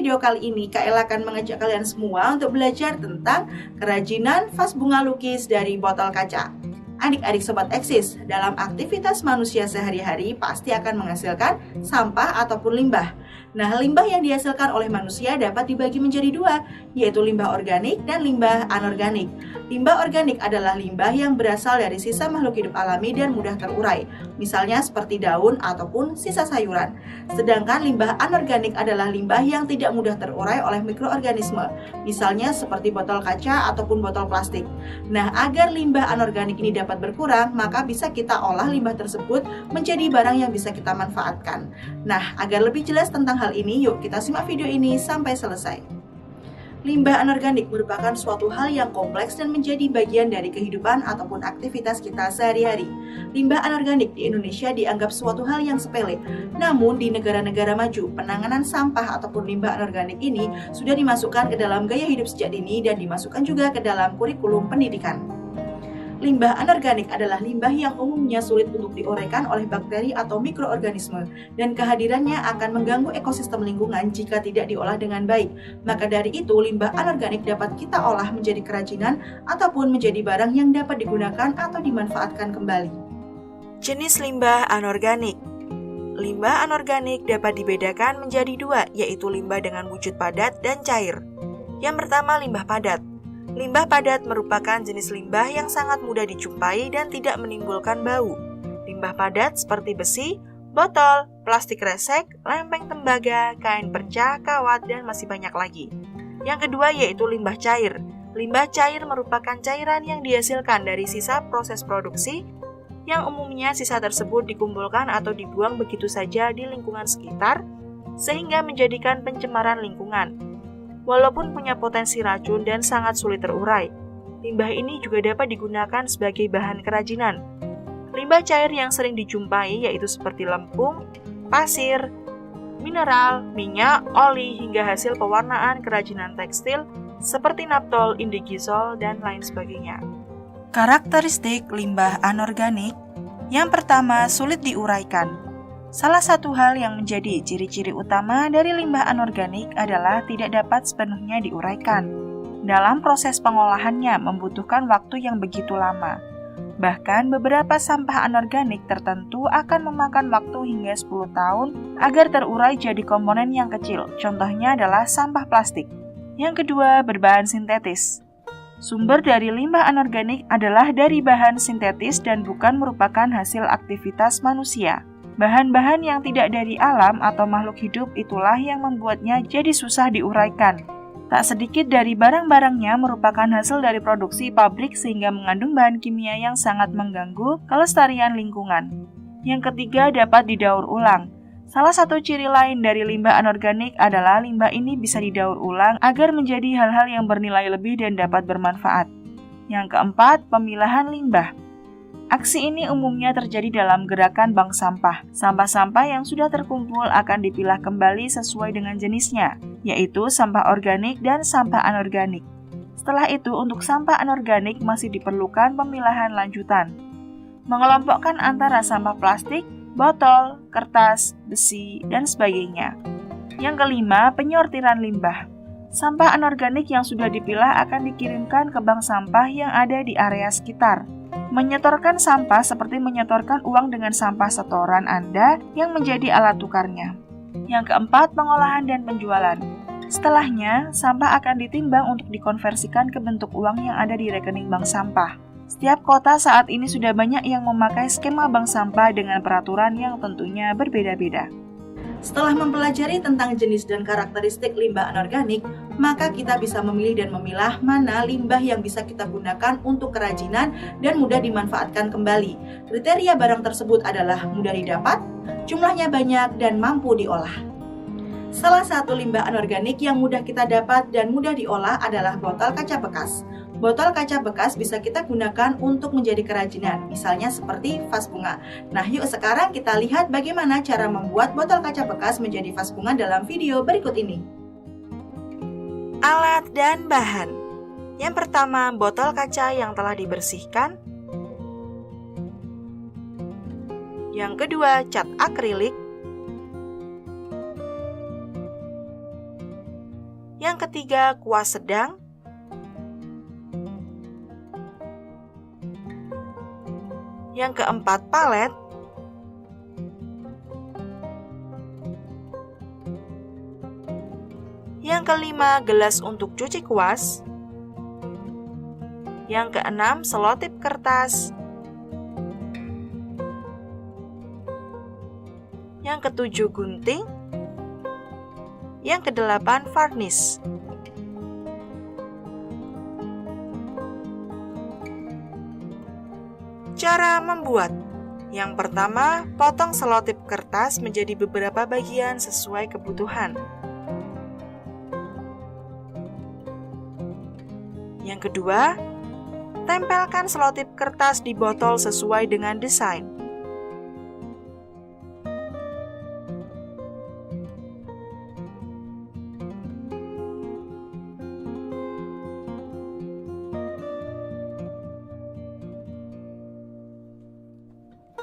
video kali ini, Kak Ella akan mengajak kalian semua untuk belajar tentang kerajinan vas bunga lukis dari botol kaca. Adik-adik Sobat Eksis, dalam aktivitas manusia sehari-hari pasti akan menghasilkan sampah ataupun limbah. Nah, limbah yang dihasilkan oleh manusia dapat dibagi menjadi dua, yaitu limbah organik dan limbah anorganik. Limbah organik adalah limbah yang berasal dari sisa makhluk hidup alami dan mudah terurai, misalnya seperti daun ataupun sisa sayuran. Sedangkan limbah anorganik adalah limbah yang tidak mudah terurai oleh mikroorganisme, misalnya seperti botol kaca ataupun botol plastik. Nah, agar limbah anorganik ini dapat berkurang, maka bisa kita olah limbah tersebut menjadi barang yang bisa kita manfaatkan. Nah, agar lebih jelas tentang hal ini, yuk kita simak video ini sampai selesai. Limbah anorganik merupakan suatu hal yang kompleks dan menjadi bagian dari kehidupan ataupun aktivitas kita sehari-hari. Limbah anorganik di Indonesia dianggap suatu hal yang sepele. Namun di negara-negara maju, penanganan sampah ataupun limbah anorganik ini sudah dimasukkan ke dalam gaya hidup sejak dini dan dimasukkan juga ke dalam kurikulum pendidikan. Limbah anorganik adalah limbah yang umumnya sulit untuk diuraikan oleh bakteri atau mikroorganisme dan kehadirannya akan mengganggu ekosistem lingkungan jika tidak diolah dengan baik. Maka dari itu, limbah anorganik dapat kita olah menjadi kerajinan ataupun menjadi barang yang dapat digunakan atau dimanfaatkan kembali. Jenis limbah anorganik. Limbah anorganik dapat dibedakan menjadi dua, yaitu limbah dengan wujud padat dan cair. Yang pertama, limbah padat. Limbah padat merupakan jenis limbah yang sangat mudah dijumpai dan tidak menimbulkan bau. Limbah padat seperti besi, botol, plastik resek, lempeng tembaga, kain perca, kawat, dan masih banyak lagi. Yang kedua yaitu limbah cair. Limbah cair merupakan cairan yang dihasilkan dari sisa proses produksi, yang umumnya sisa tersebut dikumpulkan atau dibuang begitu saja di lingkungan sekitar, sehingga menjadikan pencemaran lingkungan. Walaupun punya potensi racun dan sangat sulit terurai, limbah ini juga dapat digunakan sebagai bahan kerajinan. Limbah cair yang sering dijumpai yaitu seperti lempung, pasir, mineral, minyak, oli, hingga hasil pewarnaan kerajinan tekstil seperti naptol, indigisol, dan lain sebagainya. Karakteristik limbah anorganik. Yang pertama, sulit diuraikan. Salah satu hal yang menjadi ciri-ciri utama dari limbah anorganik adalah tidak dapat sepenuhnya diuraikan. Dalam proses pengolahannya membutuhkan waktu yang begitu lama. Bahkan beberapa sampah anorganik tertentu akan memakan waktu hingga 10 tahun agar terurai jadi komponen yang kecil. Contohnya adalah sampah plastik. Yang kedua, berbahan sintetis. Sumber dari limbah anorganik adalah dari bahan sintetis dan bukan merupakan hasil aktivitas manusia. Bahan-bahan yang tidak dari alam atau makhluk hidup itulah yang membuatnya jadi susah diuraikan. Tak sedikit dari barang-barangnya merupakan hasil dari produksi pabrik sehingga mengandung bahan kimia yang sangat mengganggu kelestarian lingkungan. Yang ketiga, dapat didaur ulang. Salah satu ciri lain dari limbah anorganik adalah limbah ini bisa didaur ulang agar menjadi hal-hal yang bernilai lebih dan dapat bermanfaat. Yang keempat, pemilahan limbah. Aksi ini umumnya terjadi dalam gerakan bank sampah. Sampah-sampah yang sudah terkumpul akan dipilah kembali sesuai dengan jenisnya, yaitu sampah organik dan sampah anorganik. Setelah itu, untuk sampah anorganik masih diperlukan pemilahan lanjutan. Mengelompokkan antara sampah plastik, botol, kertas, besi, dan sebagainya. Yang kelima, penyortiran limbah. Sampah anorganik yang sudah dipilah akan dikirimkan ke bank sampah yang ada di area sekitar. Menyetorkan sampah seperti menyetorkan uang dengan sampah setoran Anda yang menjadi alat tukarnya. Yang keempat, pengolahan dan penjualan. Setelahnya, sampah akan ditimbang untuk dikonversikan ke bentuk uang yang ada di rekening bank sampah. Setiap kota saat ini sudah banyak yang memakai skema bank sampah dengan peraturan yang tentunya berbeda-beda. Setelah mempelajari tentang jenis dan karakteristik limbah anorganik, maka kita bisa memilih dan memilah mana limbah yang bisa kita gunakan untuk kerajinan dan mudah dimanfaatkan kembali. Kriteria barang tersebut adalah mudah didapat, jumlahnya banyak, dan mampu diolah. Salah satu limbah anorganik yang mudah kita dapat dan mudah diolah adalah botol kaca bekas. Botol kaca bekas bisa kita gunakan untuk menjadi kerajinan, misalnya seperti vas bunga. Nah, yuk sekarang kita lihat bagaimana cara membuat botol kaca bekas menjadi vas bunga dalam video berikut ini. Alat dan bahan. Yang pertama, botol kaca yang telah dibersihkan. Yang kedua, cat akrilik. Yang ketiga, kuas sedang. Yang keempat, palet. Yang kelima, gelas untuk cuci kuas. Yang keenam, selotip kertas. Yang ketujuh, gunting. Yang kedelapan, varnish. Cara membuat. Yang pertama, potong selotip kertas menjadi beberapa bagian sesuai kebutuhan. Yang kedua, tempelkan selotip kertas di botol sesuai dengan desain.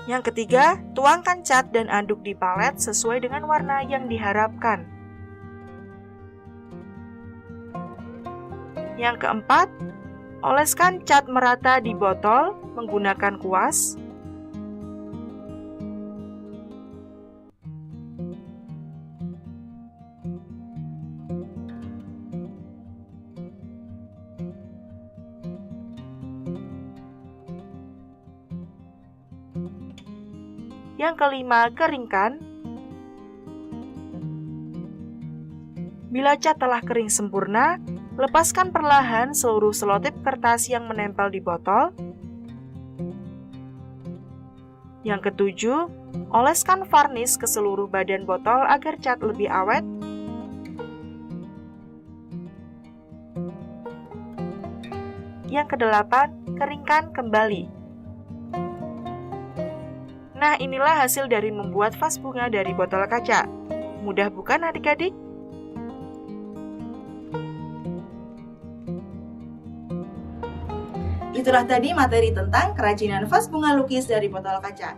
Yang ketiga, tuangkan cat dan aduk di palet sesuai dengan warna yang diharapkan. Yang keempat, oleskan cat merata di botol menggunakan kuas. Yang kelima, keringkan. Bila cat telah kering sempurna, lepaskan perlahan seluruh selotip kertas yang menempel di botol. Yang ketujuh, oleskan varnish ke seluruh badan botol agar cat lebih awet. Yang kedelapan, keringkan kembali. Nah, inilah hasil dari membuat vas bunga dari botol kaca. Mudah bukan adik-adik? Itulah tadi materi tentang kerajinan vas bunga lukis dari botol kaca.